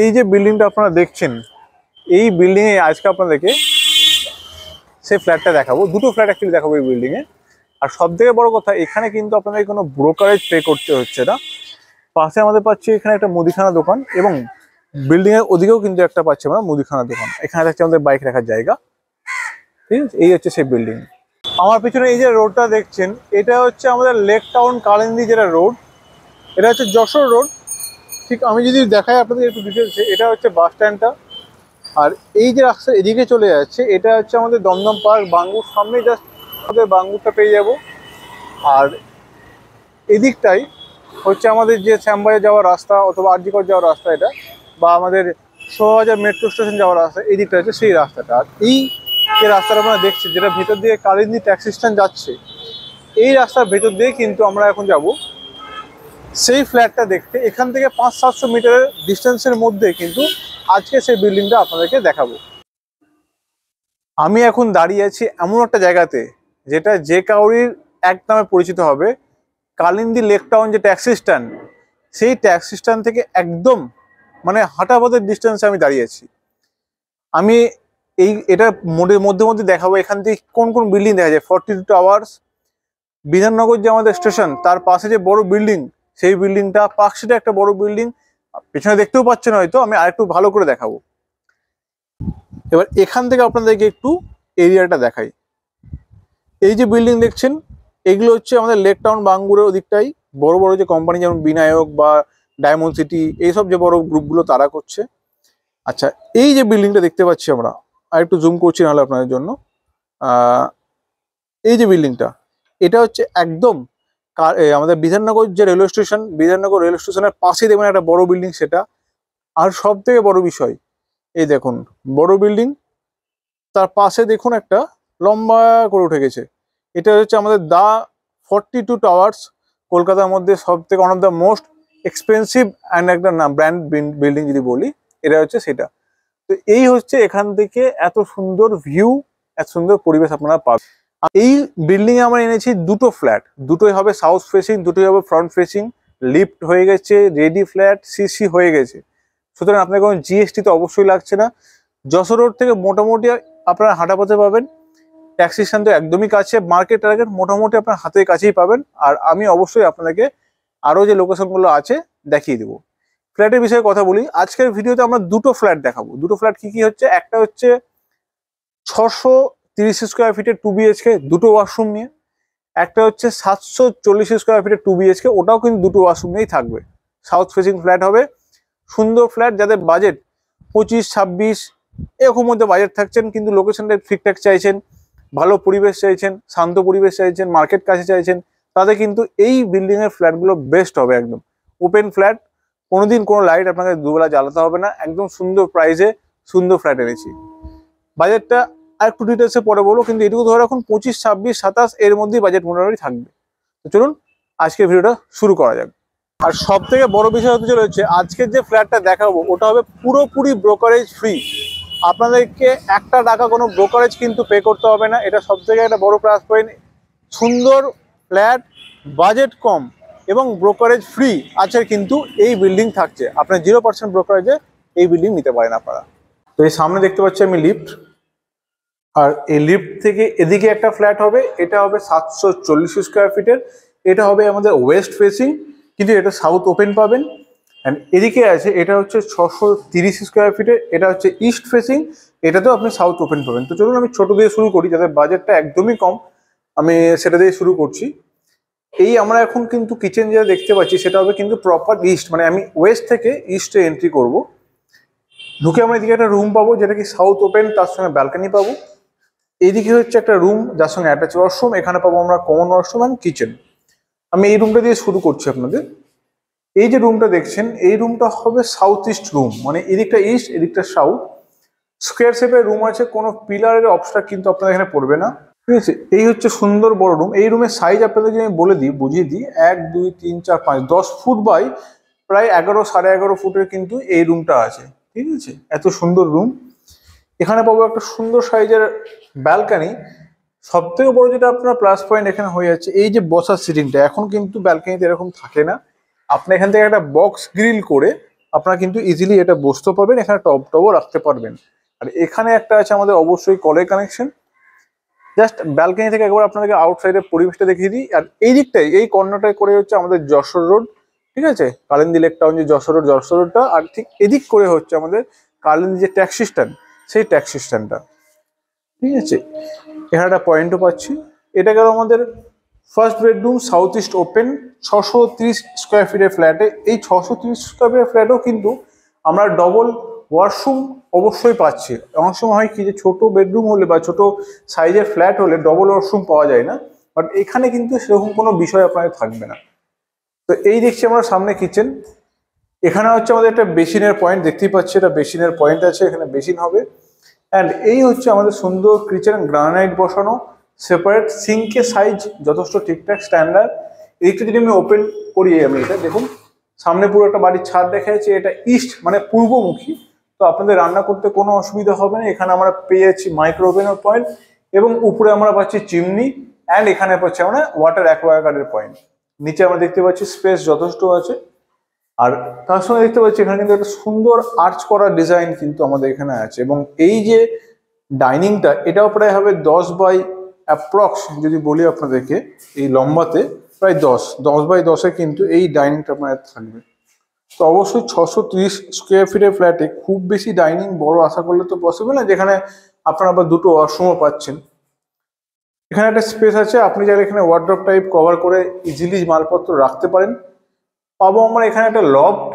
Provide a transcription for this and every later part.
এই যে বিল্ডিংটা আপনারা দেখছেন, এই বিল্ডিংয়ে আজকে আপনাদেরকে সেই ফ্ল্যাটটা দেখাবো। দুটো ফ্ল্যাট অ্যাকচুয়ালি দেখাবো এই বিল্ডিংয়ে। আর সব থেকে বড় কথা, এখানে কিন্তু আপনাদের কোনো ব্রোকারেজ পে করতে হচ্ছে না। পাশে আমাদের পাচ্ছি এখানে একটা মুদিখানা দোকান, এবং বিল্ডিংয়ের ওদিকেও কিন্তু একটা পাচ্ছি আমরা মুদিখানা দোকান। এখানে থাকছে আমাদের বাইক রাখার জায়গা। ঠিক আছে, এই হচ্ছে সেই বিল্ডিং। আমার পিছনে এই যে রোডটা দেখছেন, এটা হচ্ছে আমাদের লেক টাউন কালিন্দী যেটা রোড, এটা হচ্ছে যশোর রোড। ঠিক আমি যদি দেখাই আপনাদের একটু ডিটেলসে, এটা হচ্ছে বাস স্ট্যান্ডটা। আর এই যে রাস্তা এদিকে চলে যাচ্ছে, এটা হচ্ছে আমাদের দমদম পার্ক বাঙ্গুর সামনে, জাস্ট আমাদের বাঙ্গুরটা পেয়ে যাব। আর এদিকটাই হচ্ছে আমাদের যে শ্যামবাজার যাওয়ার রাস্তা অথবা আরজিকর যাওয়ার রাস্তা, এটা বা আমাদের শোভাবাজার মেট্রো স্টেশন যাওয়ার রাস্তা, এই দিকটা হচ্ছে সেই রাস্তাটা। আর এই যে রাস্তাটা আমরা দেখছি, যেটা ভেতর দিয়ে কালিন্দী ট্যাক্সি স্ট্যান্ড যাচ্ছে, এই রাস্তার ভেতর দিয়ে কিন্তু আমরা এখন যাব সেই ফ্ল্যাটটা দেখতে। এখান থেকে 500-700 মিটারের ডিস্টেন্সের মধ্যে কিন্তু আজকে সেই বিল্ডিংটা আপনাদেরকে দেখাবো। আমি এখন দাঁড়িয়ে আছি এমন একটা জায়গাতে, যেটা যে কাউরির এক নামে পরিচিত হবে, কালিন্দী লেক টাউন যে ট্যাক্সি স্ট্যান্ড, সেই ট্যাক্সি স্ট্যান্ড থেকে একদম মানে হাঁটা পথের ডিস্টেন্সে আমি দাঁড়িয়ে আছি। আমি এটা মধ্যে মধ্যে দেখাবো এখান থেকে কোন কোন বিল্ডিং দেখা যায়। 42 টাওয়ার্স, বিধাননগর যে আমাদের স্টেশন, তার পাশে যে বড় বিল্ডিং, সেই বিল্ডিংটা, পার্কশিটে একটা বড় বিল্ডিং পেছনে দেখতেও পাচ্ছেন হয়তো, আমি আরেকটু ভালো করে দেখাবো। এবার এখান থেকে আপনাদেরকে একটু এরিয়াটা দেখাই। এই যে বিল্ডিং দেখছেন, এগুলো হচ্ছে আমাদের লেক টাউন বাঙ্গুরের ওদিকটাই বড় বড় যে কোম্পানি, যেমন বিনায়ক বা ডায়মন্ড সিটি, এইসব যে বড় গ্রুপগুলো তারা করছে। আচ্ছা, এই যে বিল্ডিংটা দেখতে পাচ্ছি আমরা, আর একটু জুম করছি নাহলে আপনাদের জন্য। এই যে বিল্ডিংটা, এটা হচ্ছে একদম আমাদের বিধাননগর যে রেলওয়ে স্টেশন, বিধাননগর রেলওয়ে স্টেশনের পাশেই দেখবেন একটা বড় বিল্ডিং সেটা। আর সব থেকে বড় বিষয়, এই দেখুন বড় বিল্ডিং, তার পাশে দেখুন একটা লম্বা করে উঠে গেছে। এটা হচ্ছে আমাদের 42 টাওয়ার্স, কলকাতার মধ্যে সব থেকে one of the most expensive and একটা ব্র্যান্ড বিল্ডিং যদি বলি, এটা হচ্ছে সেটা। তো এই হচ্ছে এখান থেকে এত সুন্দর ভিউ, এত সুন্দর পরিবেশ আপনারা পাবেন। এই বিল্ডিং এ আমরা এনেছি দুটো ফ্ল্যাট, দুটোই হবে সাউথ ফেসিং, দুটোই হবে ফ্রন্ট ফেসিং। লিফট হয়ে গেছে, রেডি ফ্ল্যাট, সিসি হয়ে গেছে। সুতরাং আপনার কোনো জিএসটি তো অবশ্যই লাগছে না। যশোর রোড থেকে মোটামুটি আপনারা হাঁটা পথে পাবেন, ট্যাক্সি স্ট্যান্ড তো একদমই কাছে, মার্কেট টার্গেট মোটামুটি আপনার হাতের কাছেই পাবেন। আর আমি অবশ্যই আপনাদেরকে আরও যে লোকেশনগুলো আছে দেখিয়ে দেবো। ফ্ল্যাটের বিষয়ে কথা বলি, আজকের ভিডিওতে আমরা দুটো ফ্ল্যাট দেখাবো। দুটো ফ্ল্যাট কি কি হচ্ছে, একটা হচ্ছে 630 স্কোয়ার ফিটের 2 BHK, দুটো ওয়াশরুম নিয়ে। একটা হচ্ছে 740 স্কোয়ার ফিটের 2 BHK, ওটাও কিন্তু দুটো ওয়াশরুম নিয়েই থাকবে। সাউথ ফেসিং ফ্ল্যাট হবে, সুন্দর ফ্ল্যাট, যাদের বাজেট 25-26 এরকম মধ্যে বাজেট থাকছেন, কিন্তু লোকেশনটা ঠিকঠাক চাইছেন, ভালো পরিবেশ চাইছেন, শান্ত পরিবেশ চাইছেন, মার্কেট কাছে চাইছেন, তাদের কিন্তু এই বিল্ডিং এর ফ্ল্যাটগুলো বেস্ট হবে। একদম ওপেন ফ্ল্যাট, কোনোদিন কোনো লাইট আপনাকে দুবেলা জ্বালাতে হবে না, একদম সুন্দর প্রাইসে সুন্দর ফ্ল্যাট এনেছি। বাজেটটা আর একটু ডিটেলসে পরে বলবো, কিন্তু এটুকু ধরে রাখুন 25, 26, 27 এর মধ্যেই বাজেট মোটামুটি থাকবে। তো চলুন আজকের ভিডিওটা শুরু করা যাক। আর সব থেকে বড় বিষয় হতে চলেছে, আজকের যে ফ্ল্যাটটা দেখাবো ওটা হবে পুরোপুরি ব্রোকারেজ ফ্রি। আপনাদেরকে একটা টাকা কোনো ব্রোকারেজ কিন্তু পে করতে হবে না, এটা সব থেকে একটা বড় প্লাস পয়েন্ট। সুন্দর ফ্ল্যাট, বাজেট কম এবং ব্রোকারেজ ফ্রি আছে কিন্তু এই বিল্ডিং থাকছে। আপনার 0% ব্রোকারেজে এই বিল্ডিং নিতে পারেন আপনারা। তো এই সামনে দেখতে পাচ্ছি আমি লিফট, আর এই লিফট থেকে এদিকে একটা ফ্ল্যাট হবে, এটা হবে 740 স্কোয়ার ফিটের। এটা হবে আমাদের ওয়েস্ট ফেসিং, কিন্তু এটা সাউথ ওপেন পাবেন। অ্যান্ড এদিকে আছে, এটা হচ্ছে 630 স্কোয়ার ফিটের, এটা হচ্ছে ইস্ট ফেসিং, এটাতেও আপনি সাউথ ওপেন পাবেন। তো চলুন আমি ছোট দিয়ে শুরু করি, যাদের বাজেটটা একদমই কম, আমি সেটা দিয়ে শুরু করছি। এই আমরা এখন কিন্তু কিচেন যেটা দেখতে পাচ্ছি, সেটা হবে কিন্তু প্রপার ইস্ট, মানে আমি ওয়েস্ট থেকে ইস্টে এন্ট্রি করব। ঢুকে আমরা এদিকে একটা রুম পাবো, যেটা কি সাউথ ওপেন, তার সঙ্গে ব্যালকনি পাবো। এইদিকে হচ্ছে একটা রুম যার সঙ্গে অ্যাটাচ ওয়াশরুম, এখানে পাবো আমরা কমন ওয়াশরুম অ্যান্ড কিচেন। আমি এই রুমটা দিয়ে শুরু করছি আপনাদের। এই যে রুমটা দেখছেন, এই রুমটা হবে সাউথ ইস্ট রুম, মানে এদিকটা ইস্ট এদিকটা সাউথ। স্কোয়ার শেপের রুম আছে, কোনো পিলারের অবস্ট্রাক্ট কিন্তু আপনাদের এখানে পড়বে না। ঠিক আছে, এই হচ্ছে সুন্দর বড় রুম। এই রুমের সাইজ আপনাদেরকে আমি বলে দিই, বুঝিয়ে দিই, 1, 2, 3, 4, 5, 10 ফুট বাই প্রায় 11, 11.5 ফুটের কিন্তু এই রুমটা আছে। ঠিক আছে, এত সুন্দর রুম। এখানে পাবো একটা সুন্দর সাইজের ব্যালকানি। সব থেকে বড় যেটা আপনার প্লাস পয়েন্ট এখানে হয়ে যাচ্ছে, এই যে বসার সিটিংটা, এখন কিন্তু ব্যালকানিতে এরকম থাকে না। আপনি এখান থেকে একটা বক্স গ্রিল করে আপনারা কিন্তু ইজিলি এটা বসতে পারবেন, এখানে টবও রাখতে পারবেন। আর এখানে একটা আছে আমাদের অবশ্যই কলের কানেকশন। জাস্ট ব্যালকনি থেকে একবার আপনাদেরকে আউটসাইডের পরিবেশটা দেখিয়ে দিই। আর এই দিকটাই, এই কর্নারটায় করে হচ্ছে আমাদের যশোর রোড, ঠিক আছে, কালিন্দী লেক টাউন যে যশোর রোডটা, আর ঠিক এদিক করে হচ্ছে আমাদের কালিন্দী যে ট্যাক্সি স্ট্যান্ড, সেই ট্যাক্সি স্ট্যান্ডটা, ঠিক আছে। এখানে একটা পয়েন্টও পাচ্ছি। এটা গেল আমাদের first bedroom, south east open, 630 square ফিটের ফ্ল্যাটে। এই 630 স্কোয়ার ফিটের ফ্ল্যাটেও কিন্তু আমরা ডবল ওয়াশরুম অবশ্যই পাচ্ছি। অনেক সময় হয় কি যে ছোট বেডরুম হলে বা ছোট সাইজের ফ্ল্যাট হলে ডবল ওয়াশরুম পাওয়া যায় না, বাট এখানে কিন্তু সেরকম কোনো বিষয় আপনাদের থাকবে না। তো এই দেখছি আমরা সামনে কিচেন। এখানে হচ্ছে আমাদের একটা বেসিনের পয়েন্ট দেখতেই পাচ্ছি, এটা বেসিনের পয়েন্ট আছে, এখানে বেসিন হবে। অ্যান্ড এই হচ্ছে আমাদের সুন্দর কিচেন, গ্রানাইট বসানো, সেপারেট সিঙ্কের সাইজ যথেষ্ট ঠিকঠাক স্ট্যান্ডার্ড। এদিকটা যদি আমি ওপেন করি, আমি এটা দেখুন, সামনে পুরো একটা বাড়ির ছাদ দেখা যাচ্ছে, এটা ইস্ট মানে পূর্বমুখী। তো আপনাদের রান্না করতে কোনো অসুবিধা হবে না। এখানে আমরা পেয়ে যাচ্ছি মাইক্রো ওভেনের পয়েন্ট, এবং উপরে আমরা পাচ্ছি চিমনি, অ্যান্ড এখানে পাচ্ছি আমরা ওয়াটার অ্যাকোয়াগার্ডের পয়েন্ট। নিচে আমরা দেখতে পাচ্ছি স্পেস যথেষ্ট আছে। আর তার সঙ্গে দেখতে পাচ্ছি এখানে কিন্তু একটা সুন্দর আর্চ করা ডিজাইন কিন্তু আমাদের এখানে আছে। এবং এই যে ডাইনিংটা, এটাও প্রায় হবে 10 বাই অ্যাপ্রক্স, যদি বলি আপনাদেরকে, এই লম্বাতে প্রায় 10 বাই 10-এ কিন্তু এই ডাইনিংটা আপনার থাকবে। তো অবশ্যই 630 স্কোয়ার ফিটের ফ্ল্যাটে খুব বেশি ডাইনিং বড় আশা করলে তো পসিবল না, যেখানে আপনারা আবার দুটো ওয়াশরুমও পাচ্ছেন। এখানে একটা স্পেস আছে, আপনি চাইলে এখানে ওয়ার্ড্রপ টাইপ কভার করে ইজিলি মালপত্র রাখতে পারেন। পাবো আমরা এখানে একটা লফট,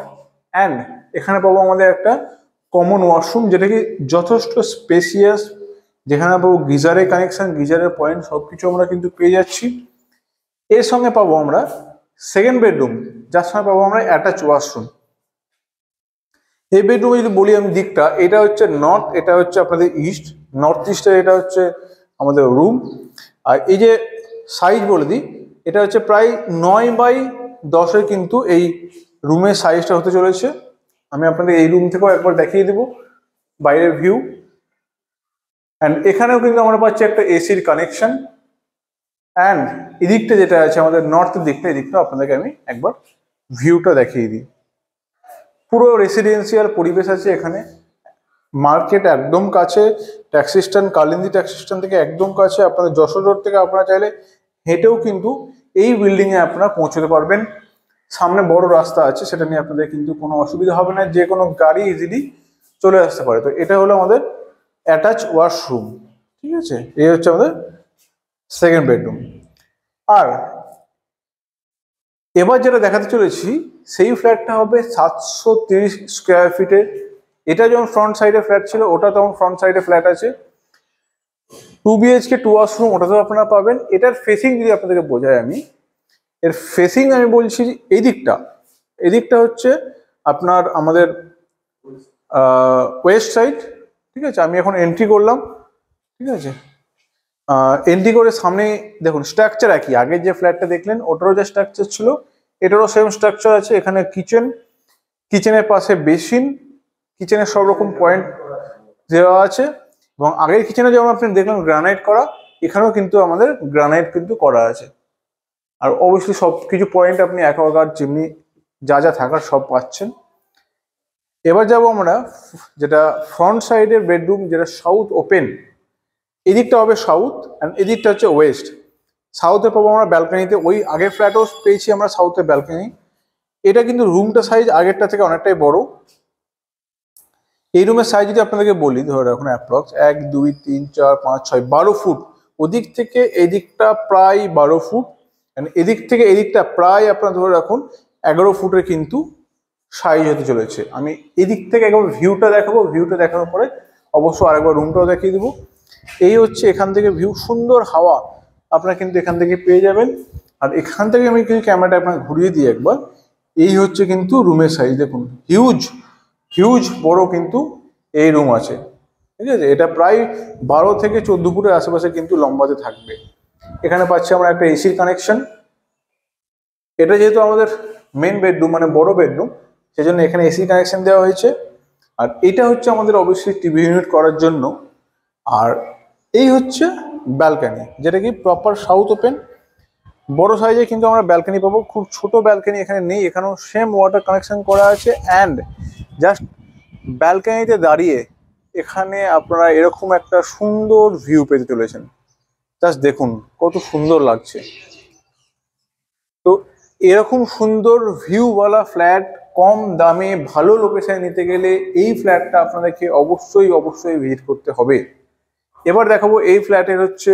অ্যান্ড এখানে পাবো আমাদের একটা কমন ওয়াশরুম, যেটা কি যথেষ্ট স্পেসিয়াস, যেখানে পাবো গিজারের কানেকশন, গিজারের পয়েন্ট, সবকিছু আমরা কিন্তু পেয়ে যাচ্ছি। এর সঙ্গে পাবো আমরা সেকেন্ড বেডরুম, যার সঙ্গে পাবো আমরা অ্যাটাচ ওয়াশরুম। এই বেডরুমে যদি বলি আমি দিকটা, এটা হচ্ছে নর্থ, এটা হচ্ছে আপনাদের ইস্ট, নর্থ ইস্টে এটা হচ্ছে আমাদের রুম। আর এই যে সাইজ বলে দিই, এটা হচ্ছে প্রায় 9 বাই 10-এর কিন্তু এই রুমের সাইজটা হতে চলেছে। আমি আপনাদের এই রুম থেকেও একবার দেখিয়ে দেবো বাইরের ভিউ। অ্যান্ড এখানেও কিন্তু আমরা পাচ্ছি একটা এসির কানেকশন। অ্যান্ড এদিকটা যেটা আছে আমাদের নর্থের দিকটা, এদিকটা আপনাদেরকে আমি একবার ভিউটা দেখিয়ে দিই। পুরো রেসিডেন্সিয়াল পরিবেশ আছে এখানে, মার্কেট একদম কাছে, taxi stand, Kalindi taxi stand থেকে একদম কাছে। আপনাদের যশোর রোড থেকে আপনারা চাইলে হেঁটেও কিন্তু এই বিল্ডিংয়ে আপনারা পৌঁছতে পারবেন। সামনে বড় রাস্তা আছে, সেটা নিয়ে আপনাদের কিন্তু কোনো অসুবিধা হবে না, যে কোনো গাড়ি ইজিলি চলে আসতে পারে। তো এটা হলো আমাদের অ্যাটাচ ওয়াশরুম, ঠিক আছে। এই হচ্ছে আমাদের সেকেন্ড বেডরুম। আর এবার যেটা দেখাতে চলেছি, সেই ফ্ল্যাটটা হবে 730 স্কোয়ার ফিটের। এটা যেমন ফ্রন্ট সাইডে ফ্ল্যাট ছিল, ওটা তেমন ফ্রন্ট সাইডে ফ্ল্যাট আছে। 2 BHK 2 ওয়াশরুম, ওটাতেও আপনারা পাবেন। এটার ফেসিং যদি আপনাদেরকে বোঝাই আমি, এর ফেসিং আমি বলছি এই দিকটা, এদিকটা হচ্ছে আপনার আমাদের ওয়েস্ট সাইড, ঠিক আছে। আমি এখন এন্ট্রি করলাম, ঠিক আছে। এন্ট্রি করে সামনে দেখুন স্ট্রাকচার একই, আগের যে ফ্ল্যাটটা দেখলেন ওটারও যে স্ট্রাকচার ছিল, এটারও সেম স্ট্রাকচার আছে। এখানে কিচেন, কিচেনের পাশে বেসিন, কিচেনের সব রকম পয়েন্ট দেওয়া আছে। এবং আগের কিচেনে যেমন আপনি দেখলেন গ্রানাইট করা, এখানেও কিন্তু আমাদের গ্রানাইট কিন্তু করা আছে। আর অবশ্যই সব কিছু পয়েন্ট আপনি অ্যাকোয়াগার্ড, চিমনি, যা যা থাকার সব পাচ্ছেন। এবার যাব আমরা যেটা ফ্রন্ট সাইডের বেডরুম, যেটা সাউথ ওপেন। এদিকটা হবে সাউথ, অ্যান্ড এদিকটা হচ্ছে ওয়েস্ট। সাউথে পাবো আমরা ব্যালকনিতে, ওই আগের ফ্ল্যাটও পেয়েছি আমরা সাউথে ব্যালকনি। এটা কিন্তু রুমটা সাইজ আগেরটা থেকে অনেকটাই বড়। এই রুমের সাইজ যদি আপনাদেরকে বলি, ধরে রাখুন অ্যাপ্রক্স 1 2 3 4 5 6 12 ফুট। ওদিক থেকে এদিকটা প্রায় 12 ফুট, এদিক থেকে এদিকটা প্রায় আপনার ধরে রাখুন 11 ফুটের কিন্তু সাইজ হতে চলেছে। আমি এদিক থেকে একবার ভিউটা দেখাবো, ভিউটা দেখানোর পরে অবশ্য আরেকবার রুমটাও দেখিয়ে দেবো। এই হচ্ছে এখান থেকে ভিউ, সুন্দর হাওয়া আপনারা কিন্তু এখান থেকে পেয়ে যাবেন। আর এখান থেকে আমি কিন্তু ক্যামেরাটা আপনাকে ঘুরিয়ে দিই একবার। এই হচ্ছে কিন্তু রুমের সাইজ, দেখুন হিউজ হিউজ বড় কিন্তু এই রুম আছে, ঠিক আছে। এটা প্রায় 12 থেকে 14 ফুটের আশেপাশে কিন্তু লম্বাতে থাকবে। এখানে পাচ্ছি আমরা একটা এসির কানেকশন। এটা যেহেতু আমাদের মেন বেডরুম মানে বড় বেডরুম, সেজন্য এখানে এসি কানেকশন দেওয়া হয়েছে। আর এটা হচ্ছে আমাদের অবশ্যই টিভি ইউনিট করার জন্য। আর এই হচ্ছে ব্যালকনি, যেটা কি প্রপার সাউথ ওপেন। বড় সাইজে কিন্তু আমরা ব্যালকনি পাবো, খুব ছোট ব্যালকনি এখানে নেই, এখানেও সেম ওয়াটার কানেকশন করা আছে। অ্যান্ড জাস্ট ব্যালকনিতে দাঁড়িয়ে এখানে আপনারা এরকম একটা সুন্দর ভিউ পেতে চলেছেন। জাস্ট দেখুন কত সুন্দর লাগছে। তো এরকম সুন্দর ভিউওয়ালা ফ্ল্যাট কম দামে ভালো লোকেশনে নিতে গেলে এই ফ্ল্যাটটা আপনাদেরকে অবশ্যই অবশ্যই ভিজিট করতে হবে। এবার দেখাবো এই ফ্ল্যাটের হচ্ছে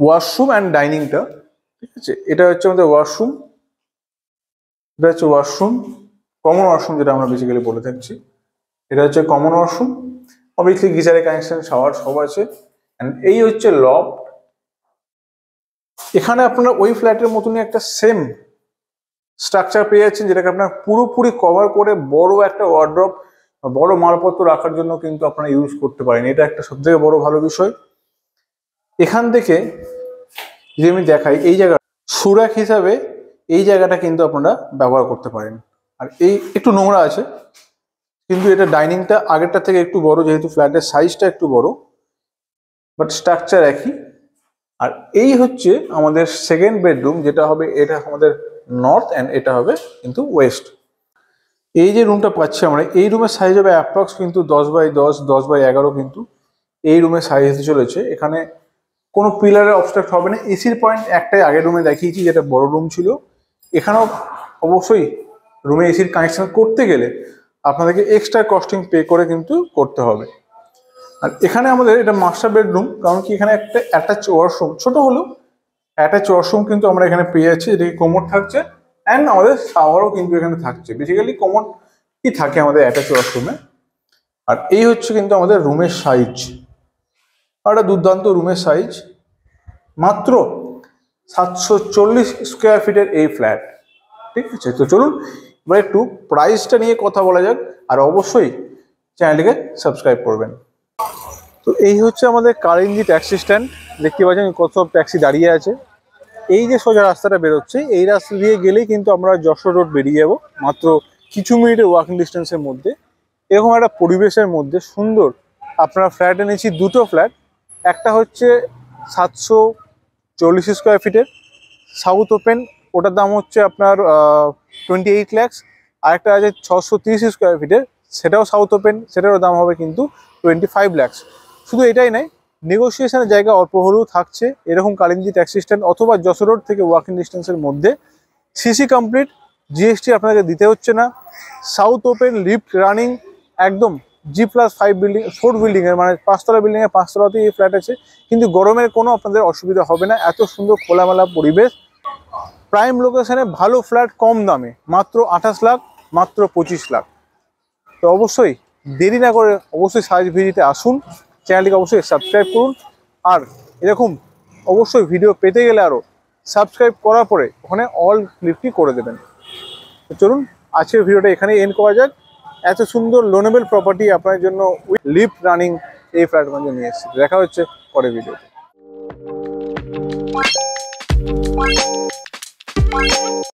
ওয়াশরুম অ্যান্ড ডাইনিংটা। ঠিক আছে, এটা হচ্ছে আমাদের ওয়াশরুম, এটা হচ্ছে ওয়াশরুম, কমন ওয়াশরুম যেটা আমরা বেসিক্যালি বলে থাকছি। এটা হচ্ছে কমন ওয়াশরুম, অবভিয়াসলি গিজারের কানেকশন, শাওয়ার সব আছে। অ্যান্ড এই হচ্ছে লফট। এখানে আপনারা ওই ফ্ল্যাটের মতনই একটা সেম স্ট্রাকচার পেয়ে যাচ্ছেন, যেটাকে আপনার পুরোপুরি কভার করে বড় একটা ওয়ার্ড্রপ, বড় মালপত্র রাখার জন্য কিন্তু আপনারা ইউজ করতে পারেন। এটা একটা সবথেকে বড় ভালো বিষয়। এখান থেকে যদি আমি দেখাই, এই জায়গা সুরাক হিসাবে এই জায়গাটা কিন্তু আপনারা ব্যবহার করতে পারেন। আর এই একটু নোংরা আছে, কিন্তু এটা ডাইনিংটা আগেরটা থেকে একটু বড়, যেহেতু ফ্ল্যাটের সাইজটা একটু বড়, বাট স্ট্রাকচার একই। আর এই হচ্ছে আমাদের সেকেন্ড বেডরুম, যেটা হবে এটা আমাদের নর্থ অ্যান্ড এটা হবে কিন্তু ওয়েস্ট। এই যে রুমটা পাচ্ছি আমরা, এই রুমের সাইজ হবে অ্যাপ্রক্স কিন্তু 10x10, 10x11 কিন্তু এই রুমের সাইজ হতে চলেছে। এখানে কোনো পিলারের অবস্ট্রাক্ট হবে না। এসির পয়েন্ট একটাই আগের রুমে দেখিয়েছি, যেটা বড় রুম ছিল। এখানেও অবশ্যই রুমে এসির কানেকশন করতে গেলে আপনাদেরকে এক্সট্রা কস্টিং পে করে কিন্তু করতে হবে। আর এখানে আমাদের এটা মাস্টার বেডরুম, কারণ কি এখানে একটা অ্যাটাচ ওয়াশরুম, ছোট হলেও অ্যাটাচ ওয়াশরুম কিন্তু আমরা এখানে পেয়ে যাচ্ছি। এদিকে কোমোড থাকছে অ্যান্ড আমাদের শাওয়ারও কিন্তু এখানে থাকছে। বেসিক্যালি কোমোড কি থাকে আমাদের অ্যাটাচ ওয়াশরুমে। আর এই হচ্ছে কিন্তু আমাদের রুমের সাইজ, আর একটা দুর্দান্ত রুমের সাইজ। মাত্র 740 স্কোয়ার ফিটের এই ফ্ল্যাট। ঠিক আছে, তো চলুন এবার একটু প্রাইসটা নিয়ে কথা বলা যাক। আর অবশ্যই চ্যানেলটিকে সাবস্ক্রাইব করবেন। তো এই হচ্ছে আমাদের কালিন্দী ট্যাক্সি স্ট্যান্ড। দেখতে পাচ্ছেন কত সব ট্যাক্সি দাঁড়িয়ে আছে। এই যে সোজা রাস্তাটা বেরোচ্ছে, এই রাস্তা দিয়ে গেলেই কিন্তু আমরা যশোর রোড বেরিয়ে যাব, মাত্র কিছু মিনিটের ওয়াকিং ডিস্টেন্সের মধ্যে। এরকম একটা পরিবেশের মধ্যে সুন্দর আপনারা ফ্ল্যাট এনেছি, দুটো ফ্ল্যাট। একটা হচ্ছে 740 স্কোয়ার ফিটের সাউথ ওপেন, ওটার দাম হচ্ছে আপনার 28 lakhs। আরেকটা আছে 630 স্কোয়ার ফিটের, সেটাও সাউথ ওপেন, সেটারও দাম হবে কিন্তু 25 lakhs। শুধু এটাই নয়, নেগোসিয়েশনের জায়গা অল্প হলেও থাকছে এরকম কালিন্দী ট্যাক্সি স্ট্যান্ড অথবা যশোর রোড থেকে ওয়াকিং ডিস্টেন্সের মধ্যে। সিসি কমপ্লিট, জিএসটি আপনাকে দিতে হচ্ছে না, সাউথ ওপেন, লিফট রানিং, একদম G+5 বিল্ডিং, 4 বিল্ডিংয়ের, মানে 5তলা বিল্ডিংয়ের 5তলাতেই এই ফ্ল্যাট আছে। কিন্তু গরমের কোনো আপনাদের অসুবিধা হবে না, এত সুন্দর খোলামেলা পরিবেশ। প্রাইম লোকেশনে ভালো ফ্ল্যাট কম দামে, মাত্র 28 লাখ, মাত্র 25 লাখ। তো অবশ্যই দেরি না করে অবশ্যই সাইজ ভিজিটে আসুন, চ্যানেলটিকে অবশ্যই সাবস্ক্রাইব করুন। আর এরকম অবশ্যই ভিডিও পেতে গেলে আরও সাবস্ক্রাইব করার পরে ওখানে অল ক্লিকটি করে দেবেন। তো চলুন আজকের ভিডিওটা এখানেই এন্ড করা যাক। এত সুন্দর লোনেবল প্রপার্টি আপনার জন্য লিফট রানিং এই ফ্ল্যাট নিয়ে এসেছি। দেখা হচ্ছে পরের ভিডিওতে।